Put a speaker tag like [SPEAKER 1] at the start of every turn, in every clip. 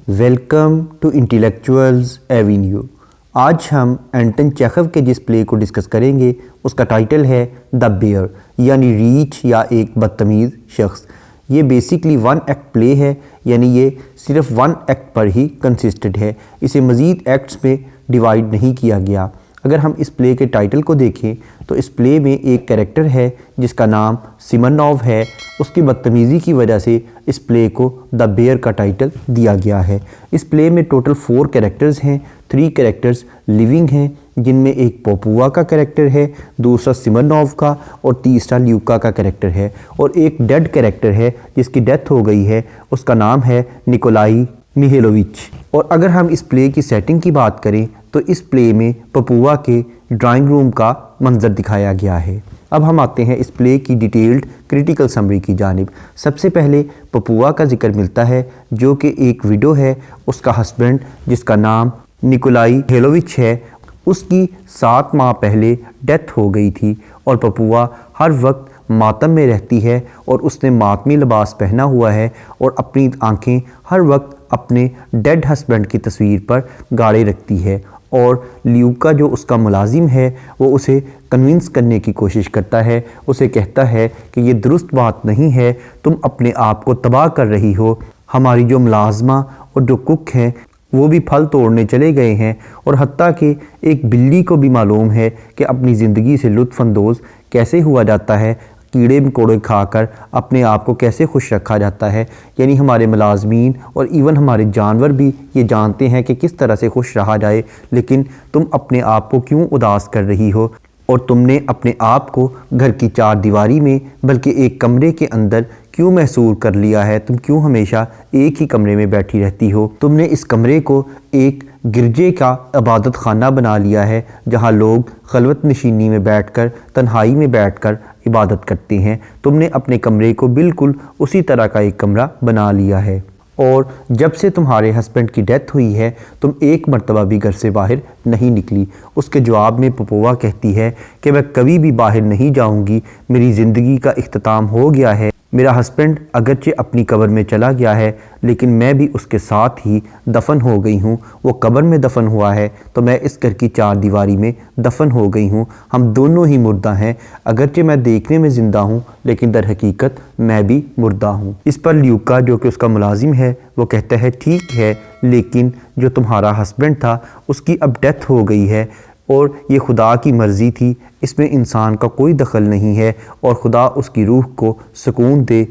[SPEAKER 1] Welcome to انٹیلیکچوئلز avenue. آج ہم Anton چیخو کے جس پلے کو ڈسکس کریں گے اس کا ٹائٹل ہے دا بیئر، یعنی ریچھ یا ایک بدتمیز شخص۔ یہ بیسیکلی ون ایکٹ پلے ہے، یعنی یہ صرف ون ایکٹ پر ہی کنسسٹڈ ہے، اسے مزید ایکٹس میں ڈیوائیڈ نہیں کیا گیا۔ اگر ہم اس پلے کے ٹائٹل کو دیکھیں تو اس پلے میں ایک کریکٹر ہے جس کا نام سیمنوو ہے۔ اس کی بدتمیزی کی وجہ سے اس پلے کو دا بیئر کا ٹائٹل دیا گیا ہے۔ اس پلے میں ٹوٹل 4 کریکٹرز ہیں، 3 کریکٹرز لیونگ ہیں جن میں ایک پوپوا کا کریکٹر ہے، دوسرا سیمنوو کا اور تیسرا لیوکا کا کریکٹر ہے، اور ایک ڈیڈ کریکٹر ہے جس کی ڈیتھ ہو گئی ہے، اس کا نام ہے نکولائی میہیلووچ۔ اور اگر ہم اس پلے کی سیٹنگ کی بات کریں تو اس پلے میں پپوا کے ڈرائنگ روم کا منظر دکھایا گیا ہے۔ اب ہم آتے ہیں اس پلے کی ڈیٹیلڈ کریٹیکل سمری کی جانب۔ سب سے پہلے پپوا کا ذکر ملتا ہے جو کہ ایک ویڈو ہے، اس کا ہسبینڈ جس کا نام نکولائی میہیلووچ ہے، اس کی 7 ماہ پہلے ڈیتھ ہو گئی تھی، اور پپوا ہر وقت ماتم میں رہتی ہے اور اس نے ماتمی لباس پہنا ہوا ہے اور اپنی آنکھیں ہر وقت اپنے ڈیڈ ہسبینڈ کی تصویر پر گاڑے رکھتی ہے، اور لیوکا جو اس کا ملازم ہے وہ اسے کنونس کرنے کی کوشش کرتا ہے، اسے کہتا ہے کہ یہ درست بات نہیں ہے، تم اپنے آپ کو تباہ کر رہی ہو، ہماری جو ملازمہ اور جو کک ہیں وہ بھی پھل توڑنے چلے گئے ہیں، اور حتیٰ کہ ایک بلی کو بھی معلوم ہے کہ اپنی زندگی سے لطف اندوز کیسے ہوا جاتا ہے، کیڑے مکوڑے کھا کر اپنے آپ کو کیسے خوش رکھا جاتا ہے۔ یعنی ہمارے ملازمین اور ایون ہمارے جانور بھی یہ جانتے ہیں کہ کس طرح سے خوش رہا جائے، لیکن تم اپنے آپ کو کیوں اداس کر رہی ہو، اور تم نے اپنے آپ کو گھر کی 4 دیواری میں بلکہ ایک کمرے کے اندر کیوں محصور کر لیا ہے، تم کیوں ہمیشہ ایک ہی کمرے میں بیٹھی رہتی ہو، تم نے اس کمرے کو ایک گرجے کا عبادت خانہ بنا لیا ہے جہاں لوگ خلوت نشینی میں بیٹھ کر، تنہائی میں بیٹھ کر عبادت کرتے ہیں، تم نے اپنے کمرے کو بالکل اسی طرح کا ایک کمرہ بنا لیا ہے، اور جب سے تمہارے ہسبینڈ کی ڈیتھ ہوئی ہے تم ایک مرتبہ بھی گھر سے باہر نہیں نکلی۔ اس کے جواب میں پپوا کہتی ہے کہ میں کبھی بھی باہر نہیں جاؤں گی، میری زندگی کا اختتام ہو گیا ہے، میرا ہسبینڈ اگرچہ اپنی قبر میں چلا گیا ہے لیکن میں بھی اس کے ساتھ ہی دفن ہو گئی ہوں، وہ قبر میں دفن ہوا ہے تو میں اس گھر کی 4 دیواری میں دفن ہو گئی ہوں، ہم دونوں ہی مردہ ہیں، اگرچہ میں دیکھنے میں زندہ ہوں لیکن در حقیقت میں بھی مردہ ہوں۔ اس پر لیوکا جو کہ اس کا ملازم ہے وہ کہتا ہے ٹھیک ہے، لیکن جو تمہارا ہسبینڈ تھا اس کی اب ڈیتھ ہو گئی ہے اور یہ خدا کی مرضی تھی، اس میں انسان کا کوئی دخل نہیں ہے، اور خدا اس کی روح کو سکون دے۔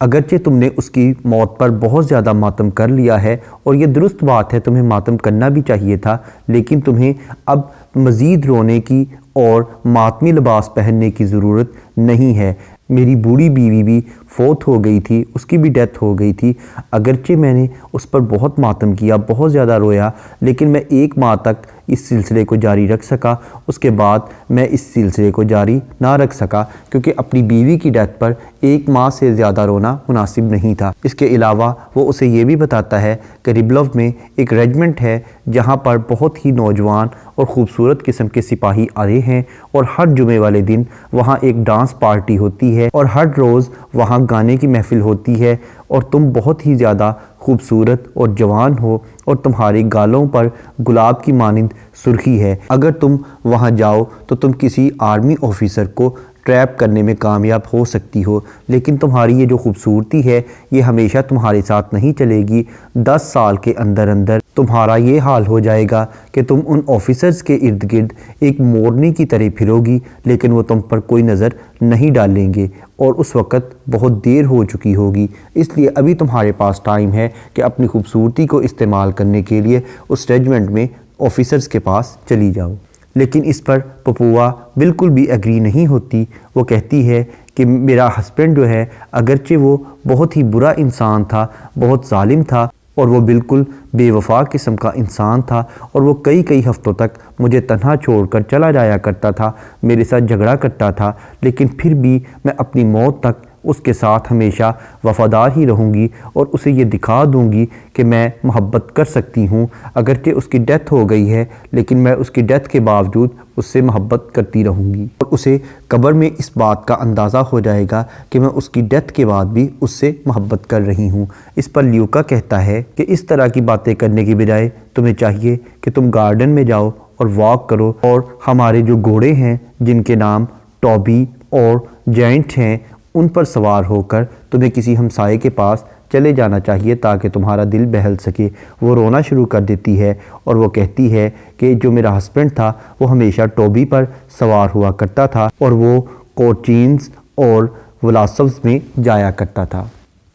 [SPEAKER 1] اگرچہ تم نے اس کی موت پر بہت زیادہ ماتم کر لیا ہے اور یہ درست بات ہے، تمہیں ماتم کرنا بھی چاہیے تھا، لیکن تمہیں اب مزید رونے کی اور ماتمی لباس پہننے کی ضرورت نہیں ہے۔ میری بوڑھی بیوی بھی فوت ہو گئی تھی، اس کی بھی ڈیتھ ہو گئی تھی، اگرچہ میں نے اس پر بہت ماتم کیا، بہت زیادہ رویا، لیکن میں 1 ماہ تک اس سلسلے کو جاری رکھ سکا، اس کے بعد میں اس سلسلے کو جاری نہ رکھ سکا کیونکہ اپنی بیوی کی ڈیتھ پر 1 ماہ سے زیادہ رونا مناسب نہیں تھا۔ اس کے علاوہ وہ اسے یہ بھی بتاتا ہے کہ ریبلو میں ایک ریجمنٹ ہے جہاں پر بہت ہی نوجوان اور خوبصورت قسم کے سپاہی آئے ہیں، اور ہر جمعے والے دن وہاں ایک ڈانس پارٹی ہوتی ہے اور ہر روز وہاں گانے کی محفل ہوتی ہے، اور تم بہت ہی زیادہ خوبصورت اور جوان ہو اور تمہارے گالوں پر گلاب کی مانند سرخی ہے، اگر تم وہاں جاؤ تو تم کسی آرمی آفیسر کو ٹریپ کرنے میں کامیاب ہو سکتی ہو، لیکن تمہاری یہ جو خوبصورتی ہے یہ ہمیشہ تمہارے ساتھ نہیں چلے گی، 10 سال کے اندر اندر تمہارا یہ حال ہو جائے گا کہ تم ان آفیسرز کے ارد گرد ایک مورنی کی طرح پھرو گی، لیکن وہ تم پر کوئی نظر نہیں ڈالیں گے، اور اس وقت بہت دیر ہو چکی ہوگی، اس لیے ابھی تمہارے پاس ٹائم ہے کہ اپنی خوبصورتی کو استعمال کرنے کے لیے اس ریجمنٹ میں آفیسرز کے پاس چلی جاؤ۔ لیکن اس پر پپوا بالکل بھی ایگری نہیں ہوتی، وہ کہتی ہے کہ میرا ہسبینڈ جو ہے اگرچہ وہ بہت ہی برا انسان تھا، بہت ظالم تھا، اور وہ بالکل بے وفا قسم کا انسان تھا، اور وہ کئی ہفتوں تک مجھے تنہا چھوڑ کر چلا جایا کرتا تھا، میرے ساتھ جھگڑا کرتا تھا، لیکن پھر بھی میں اپنی موت تک اس کے ساتھ ہمیشہ وفادار ہی رہوں گی اور اسے یہ دکھا دوں گی کہ میں محبت کر سکتی ہوں، اگرچہ اس کی ڈیتھ ہو گئی ہے لیکن میں اس کی ڈیتھ کے باوجود اس سے محبت کرتی رہوں گی، اور اسے قبر میں اس بات کا اندازہ ہو جائے گا کہ میں اس کی ڈیتھ کے بعد بھی اس سے محبت کر رہی ہوں۔ اس پر لیوکا کہتا ہے کہ اس طرح کی باتیں کرنے کی بجائے تمہیں چاہیے کہ تم گارڈن میں جاؤ اور واک کرو، اور ہمارے جو گھوڑے ہیں جن کے نام ٹوبی اور جائنٹ ہیں ان پر سوار ہو کر تمہیں کسی ہمسائے کے پاس چلے جانا چاہیے تاکہ تمہارا دل بہل سکے۔ وہ رونا شروع کر دیتی ہے اور وہ کہتی ہے کہ جو میرا ہسبینڈ تھا وہ ہمیشہ ٹوبی پر سوار ہوا کرتا تھا اور وہ کوچینز اور ولاسوز میں جایا کرتا تھا۔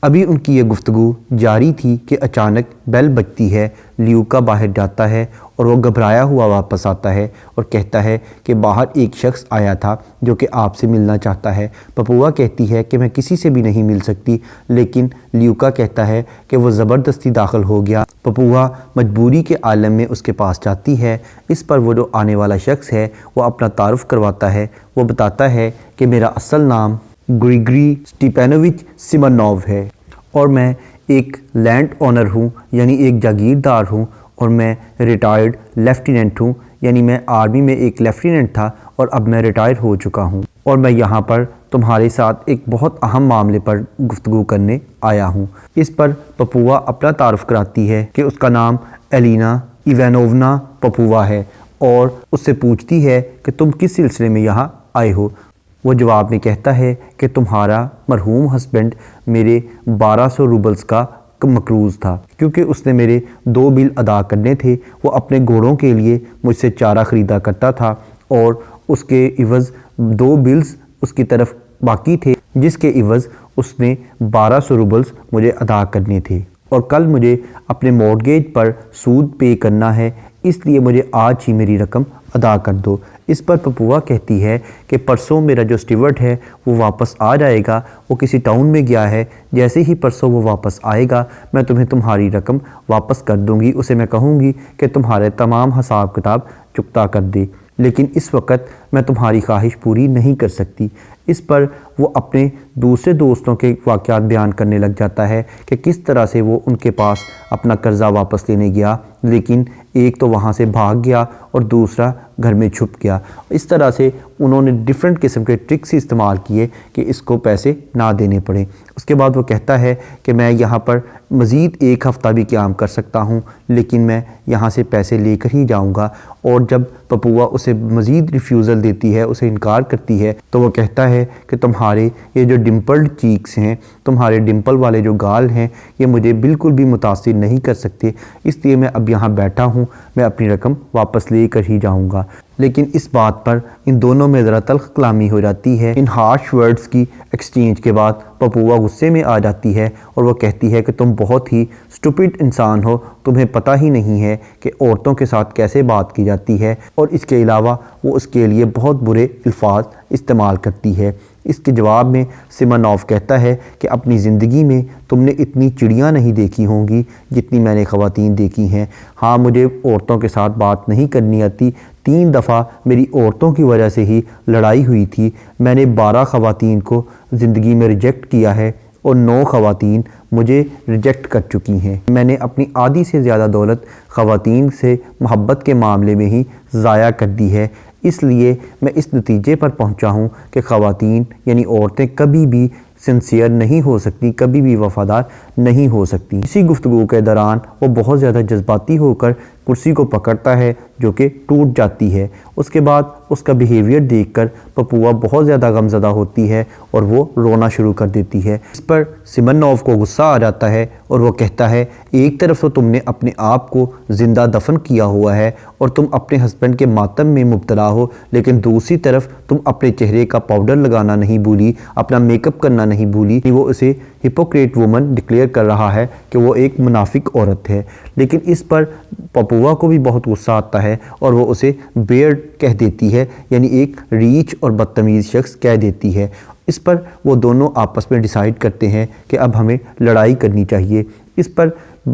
[SPEAKER 1] ابھی ان کی یہ گفتگو جاری تھی کہ اچانک بیل بجتی ہے۔ لیوکا باہر جاتا ہے اور وہ گھبرایا ہوا واپس آتا ہے اور کہتا ہے کہ باہر ایک شخص آیا تھا جو کہ آپ سے ملنا چاہتا ہے۔ پپوا کہتی ہے کہ میں کسی سے بھی نہیں مل سکتی، لیکن لیوکا کہتا ہے کہ وہ زبردستی داخل ہو گیا۔ پپوا مجبوری کے عالم میں اس کے پاس جاتی ہے۔ اس پر وہ جو آنے والا شخص ہے وہ اپنا تعارف کرواتا ہے۔ وہ بتاتا ہے کہ میرا اصل نام گریگری اسٹیپانووچ سیمنوو ہے اور میں ایک لینڈ اونر ہوں، یعنی ایک جاگیردار ہوں، اور میں ریٹائرڈ لیفٹیننٹ ہوں، یعنی میں آرمی میں ایک لیفٹیننٹ تھا اور اب میں ریٹائر ہو چکا ہوں، اور میں یہاں پر تمہارے ساتھ ایک بہت اہم معاملے پر گفتگو کرنے آیا ہوں۔ اس پر پپوا اپنا تعارف کراتی ہے کہ اس کا نام ایلینا ایوانوونا پپوا ہے اور اس سے پوچھتی ہے کہ تم کس سلسلے میں یہاں آئے ہو۔ وہ جواب میں کہتا ہے کہ تمہارا مرحوم ہسبینڈ میرے 1200 روبلز کا مقروض تھا، کیونکہ اس نے میرے 2 بل ادا کرنے تھے۔ وہ اپنے گھوڑوں کے لیے مجھ سے چارہ خریدا کرتا تھا اور اس کے عوض 2 بلز اس کی طرف باقی تھے، جس کے عوض اس نے 1200 روبلز مجھے ادا کرنے تھے، اور کل مجھے اپنے مورگیج پر سود پے کرنا ہے، اس لیے مجھے آج ہی میری رقم ادا کر دو۔ اس پر پپوا کہتی ہے کہ پرسوں میرا جو اسٹیورڈ ہے وہ واپس آ جائے گا، وہ کسی ٹاؤن میں گیا ہے، جیسے ہی پرسوں وہ واپس آئے گا میں تمہیں تمہاری رقم واپس کر دوں گی۔ اسے میں کہوں گی کہ تمہارے تمام حساب کتاب چکتا کر دے، لیکن اس وقت میں تمہاری خواہش پوری نہیں کر سکتی۔ اس پر وہ اپنے دوسرے دوستوں کے واقعات بیان کرنے لگ جاتا ہے کہ کس طرح سے وہ ان کے پاس اپنا قرضہ واپس لینے گیا، لیکن ایک تو وہاں سے بھاگ گیا اور دوسرا گھر میں چھپ گیا۔ اس طرح سے انہوں نے ڈیفرنٹ قسم کے ٹرکس استعمال کیے کہ اس کو پیسے نہ دینے پڑیں۔ اس کے بعد وہ کہتا ہے کہ میں یہاں پر مزید 1 ہفتہ بھی قیام کر سکتا ہوں، لیکن میں یہاں سے پیسے لے کر ہی جاؤں گا۔ اور جب پپوا اسے مزید ریفیوزل دیتی ہے، اسے انکار کرتی ہے، تو وہ کہتا ہے کہ تمہارے یہ جو ڈمپلڈ چیکس ہیں، تمہارے ڈمپل والے جو گال ہیں، یہ مجھے بالکل بھی متاثر نہیں کر سکتے، اس لیے میں اب یہاں بیٹھا ہوں، میں اپنی رقم واپس لے کر ہی جاؤں گا۔ لیکن اس بات پر ان دونوں میں ذرا تلخ کلامی ہو جاتی ہے۔ ان ہارش ورڈز کی ایکسچینج کے بعد پپوا غصے میں آ جاتی ہے اور وہ کہتی ہے کہ تم بہت ہی سٹوپڈ انسان ہو، تمہیں پتہ ہی نہیں ہے کہ عورتوں کے ساتھ کیسے بات کی جاتی ہے، اور اس کے علاوہ وہ اس کے لیے بہت برے الفاظ استعمال کرتی ہے۔ اس کے جواب میں سیمنوو کہتا ہے کہ اپنی زندگی میں تم نے اتنی چڑیاں نہیں دیکھی ہوں گی جتنی میں نے خواتین دیکھی ہیں۔ ہاں، مجھے عورتوں کے ساتھ بات نہیں کرنی آتی، 3 دفعہ میری عورتوں کی وجہ سے ہی لڑائی ہوئی تھی۔ میں نے 12 خواتین کو زندگی میں ریجیکٹ کیا ہے اور 9 خواتین مجھے ریجیکٹ کر چکی ہیں۔ میں نے اپنی آدھی سے زیادہ دولت خواتین سے محبت کے معاملے میں ہی ضائع کر دی ہے، اس لیے میں اس نتیجے پر پہنچا ہوں کہ خواتین یعنی عورتیں کبھی بھی سنسیئر نہیں ہو سکتی، کبھی بھی وفادار نہیں ہو سکتی۔ اسی گفتگو کے دوران وہ بہت زیادہ جذباتی ہو کر کرسی کو پکڑتا ہے جو کہ ٹوٹ جاتی ہے۔ اس کے بعد اس کا بیہیویئر دیکھ کر پپوا بہت زیادہ غمزدہ ہوتی ہے اور وہ رونا شروع کر دیتی ہے۔ اس پر سیمنوو کو غصہ آ جاتا ہے اور وہ کہتا ہے ایک طرف تو تم نے اپنے آپ کو زندہ دفن کیا ہوا ہے اور تم اپنے ہسبینڈ کے ماتم میں مبتلا ہو، لیکن دوسری طرف تم اپنے چہرے کا پاؤڈر لگانا نہیں بھولی، اپنا میک اپ کرنا نہیں بھولی۔ وہ اسے ہپوکریٹ وومن ڈکلیئر کر رہا ہے کہ وہ ایک منافق عورت ہے، لیکن اس پر پپوا کو بھی بہت غصہ آتا ہے اور وہ اسے بیئرڈ کہہ دیتی ہے، یعنی ایک ریچ اور بدتمیز شخص کہہ دیتی ہے۔ اس پر وہ دونوں آپس میں ڈیسائیڈ کرتے ہیں کہ اب ہمیں لڑائی کرنی چاہیے۔ اس پر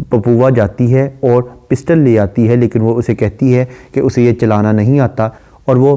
[SPEAKER 1] پپوا جاتی ہے اور پسٹل لے آتی ہے، لیکن وہ اسے کہتی ہے کہ اسے یہ چلانا نہیں آتا، اور وہ